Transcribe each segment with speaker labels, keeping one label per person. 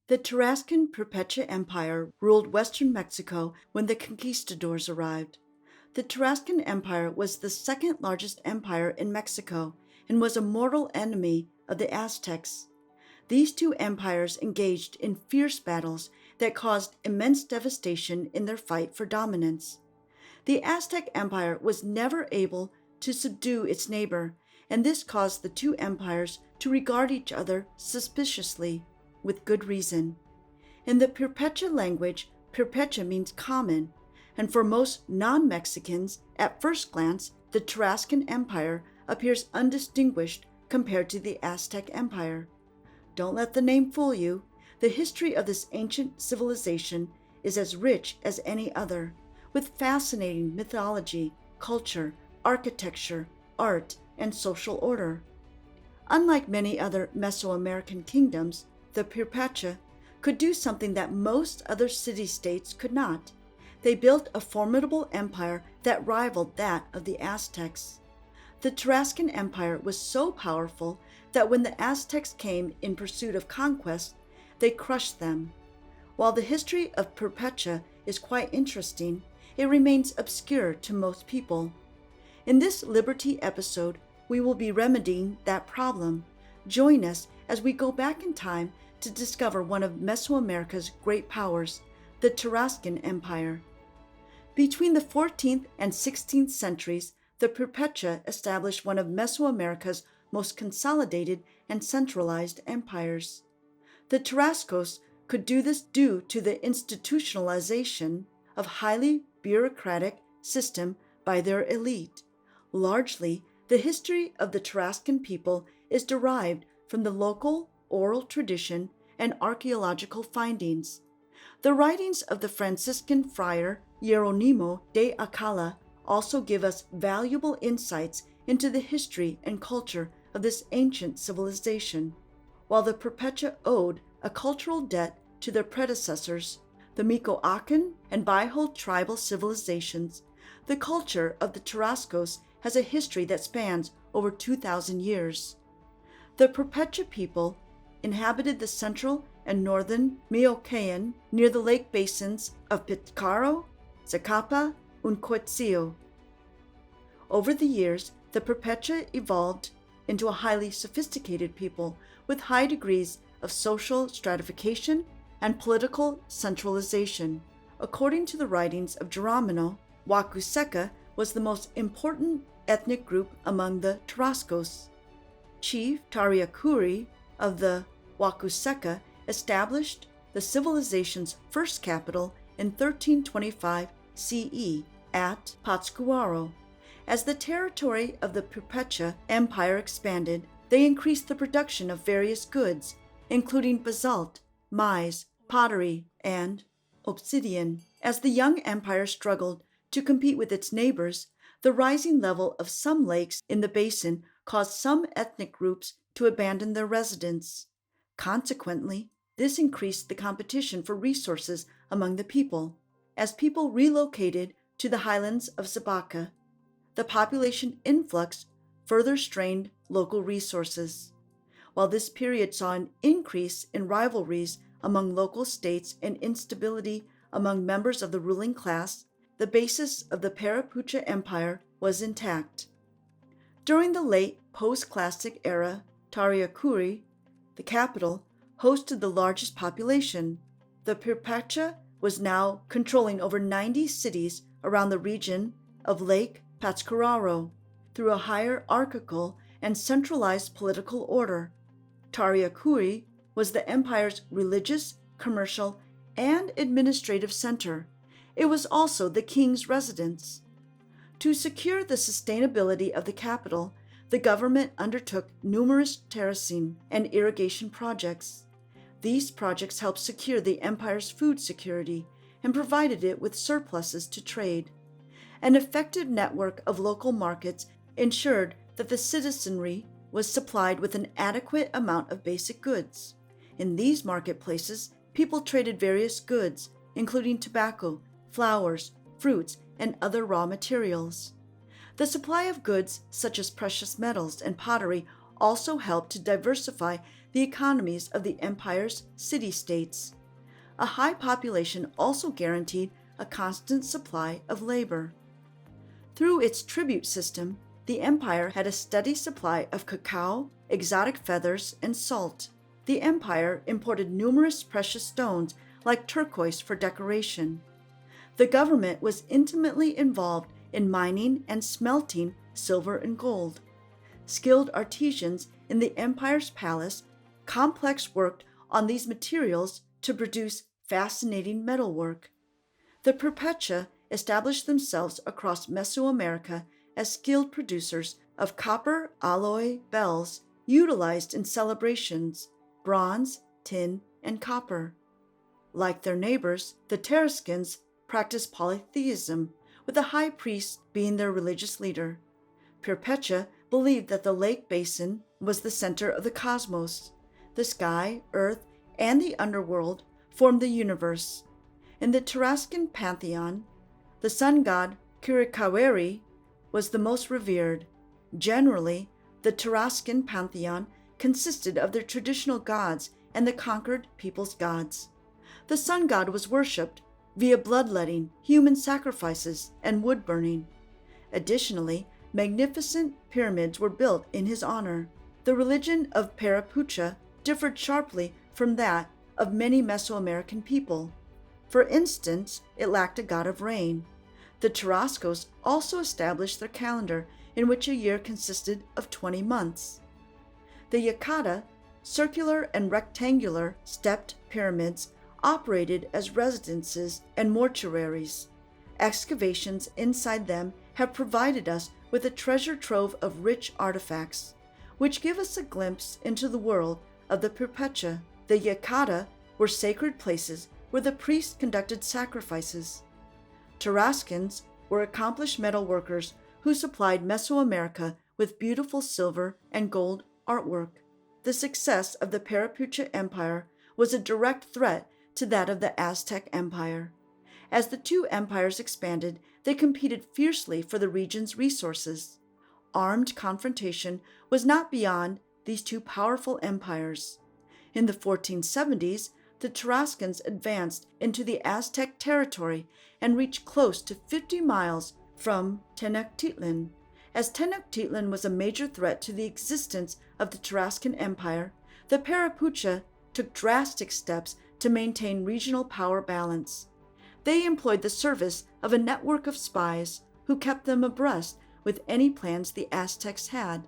Speaker 1: The Tarascan Purepecha Empire ruled western Mexico when the conquistadors arrived. The Tarascan Empire was the second largest empire in Mexico and was a mortal enemy of the Aztecs. These two empires engaged in fierce battles that caused immense devastation in their fight for dominance. The Aztec Empire was never able to subdue its neighbor, and this caused the two empires to regard each other suspiciously, with good reason. In the Purepecha language, Purepecha means common, and for most non-Mexicans, at first glance, the Tarascan Empire appears undistinguished compared to the Aztec Empire. Don't let the name fool you. The history of this ancient civilization is as rich as any other, with fascinating mythology, culture, architecture, art, and social order. Unlike many other Mesoamerican kingdoms, the Purepecha could do something that most other city-states could not. They built a formidable empire that rivaled that of the Aztecs. The Tarascan Empire was so powerful that when the Aztecs came in pursuit of conquest, they crushed them. While the history of Purepecha is quite interesting, it remains obscure to most people. In this Liber-Tea episode, we will be remedying that problem. Join us as we go back in time to discover one of Mesoamerica's great powers, the Tarascan Empire. Between the 14th and 16th centuries, the Purepecha established one of Mesoamerica's most consolidated and centralized empires. The Tarascos could do this due to the institutionalization of highly bureaucratic system by their elite. Largely, the history of the Tarascan people is derived from the local oral tradition and archaeological findings. The writings of the Franciscan friar Jeronimo de Alcala also give us valuable insights into the history and culture of this ancient civilization. While the Purepecha owed a cultural debt to their predecessors, the Michoacan and Bajau tribal civilizations, the culture of the Tarascos has a history that spans over 2,000 years. The Purepecha people inhabited the central and northern Michoacan near the lake basins of Pitcairn, Zacapa, and Quetzillo. Over the years, the Purepecha evolved into a highly sophisticated people with high degrees of social stratification and political centralization. According to the writings of Geronimo, Huacuseca was the most important ethnic group among the Tarascos. Chief Tariacuri of the Huacuseca established the civilization's first capital in 1325 CE at Pátzcuaro. As the territory of the Purepecha Empire expanded, they increased the production of various goods, including basalt, maize, pottery, and obsidian. As the young empire struggled to compete with its neighbors, the rising level of some lakes in the basin caused some ethnic groups to abandon their residence. Consequently, this increased the competition for resources among the people. As people relocated to the highlands of Zabaca, the population influx further strained local resources. While this period saw an increase in rivalries among local states and instability among members of the ruling class, the basis of the Purepecha Empire was intact. During the late post-classic era, Tariacuri, the capital, hosted the largest population. The Purepecha was now controlling over 90 cities around the region of Lake Pátzcuaro through a hierarchical and centralized political order. Tariacuri was the empire's religious, commercial, and administrative center. It was also the king's residence. To secure the sustainability of the capital, the government undertook numerous terracing and irrigation projects. These projects helped secure the empire's food security and provided it with surpluses to trade. An effective network of local markets ensured that the citizenry was supplied with an adequate amount of basic goods. In these marketplaces, people traded various goods, including tobacco, flowers, fruits, and other raw materials. The supply of goods such as precious metals and pottery also helped to diversify the economies of the empire's city-states. A high population also guaranteed a constant supply of labor. Through its tribute system, the empire had a steady supply of cacao, exotic feathers, and salt. The empire imported numerous precious stones like turquoise for decoration. The government was intimately involved in mining and smelting silver and gold. Skilled artisans in the empire's palace complex worked on these materials to produce fascinating metalwork. The Purepecha established themselves across Mesoamerica as skilled producers of copper alloy bells utilized in celebrations, bronze, tin, and copper. Like their neighbors, the Tarascans practiced polytheism, with the high priest being their religious leader. Purepecha believed that the lake basin was the center of the cosmos. The sky, earth, and the underworld formed the universe. In the Tarascan pantheon, the sun god Curicaweri was the most revered. Generally, the Tarascan pantheon consisted of their traditional gods and the conquered people's gods. The sun god was worshipped via bloodletting, human sacrifices, and wood burning. Additionally, magnificent pyramids were built in his honor. The religion of Purepecha differed sharply from that of many Mesoamerican people. For instance, it lacked a god of rain. The Tarascos also established their calendar, in which a year consisted of 20 months. The Yakata, circular and rectangular stepped pyramids, operated as residences and mortuaries. Excavations inside them have provided us with a treasure trove of rich artifacts, which give us a glimpse into the world of the Purepecha. The Yakata were sacred places where the priests conducted sacrifices. Tarascans were accomplished metal workers who supplied Mesoamerica with beautiful silver and gold artwork. The success of the Purepecha Empire was a direct threat to that of the Aztec Empire. As the two empires expanded, they competed fiercely for the region's resources. Armed confrontation was not beyond these two powerful empires. In the 1470s, the Tarascans advanced into the Aztec territory and reached close to 50 miles from Tenochtitlan. As Tenochtitlan was a major threat to the existence of the Tarascan Empire, the Purepecha took drastic steps to maintain regional power balance. They employed the service of a network of spies who kept them abreast with any plans the Aztecs had.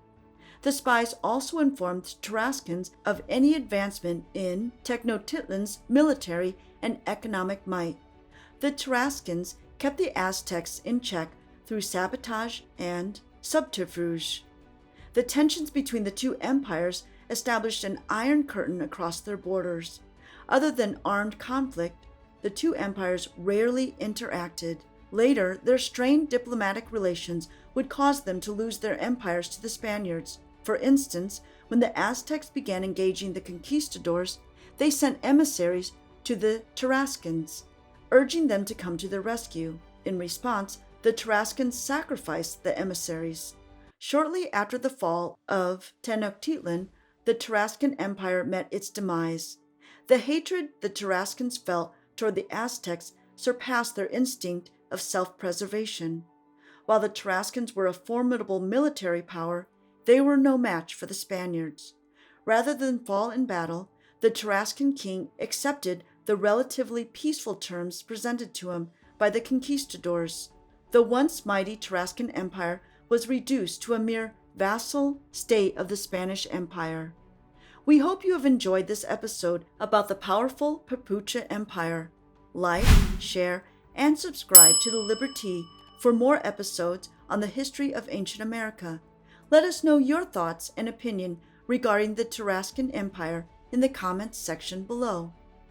Speaker 1: The spies also informed the Tarascans of any advancement in Tenochtitlan's military and economic might. The Tarascans kept the Aztecs in check through sabotage and subterfuge. The tensions between the two empires established an iron curtain across their borders. Other than armed conflict, the two empires rarely interacted. Later, their strained diplomatic relations would cause them to lose their empires to the Spaniards. For instance, when the Aztecs began engaging the conquistadors, they sent emissaries to the Tarascans, urging them to come to their rescue. In response, the Tarascans sacrificed the emissaries. Shortly after the fall of Tenochtitlan, the Tarascan Empire met its demise. The hatred the Tarascans felt toward the Aztecs surpassed their instinct of self-preservation. While the Tarascans were a formidable military power, they were no match for the Spaniards. Rather than fall in battle, the Tarascan king accepted the relatively peaceful terms presented to him by the conquistadors. The once mighty Tarascan Empire was reduced to a mere vassal state of the Spanish Empire. We hope you have enjoyed this episode about the powerful Purepecha Empire. Like, share, and subscribe to the Liber-Tea for more episodes on the history of ancient America. Let us know your thoughts and opinion regarding the Tarascan Empire in the comments section below.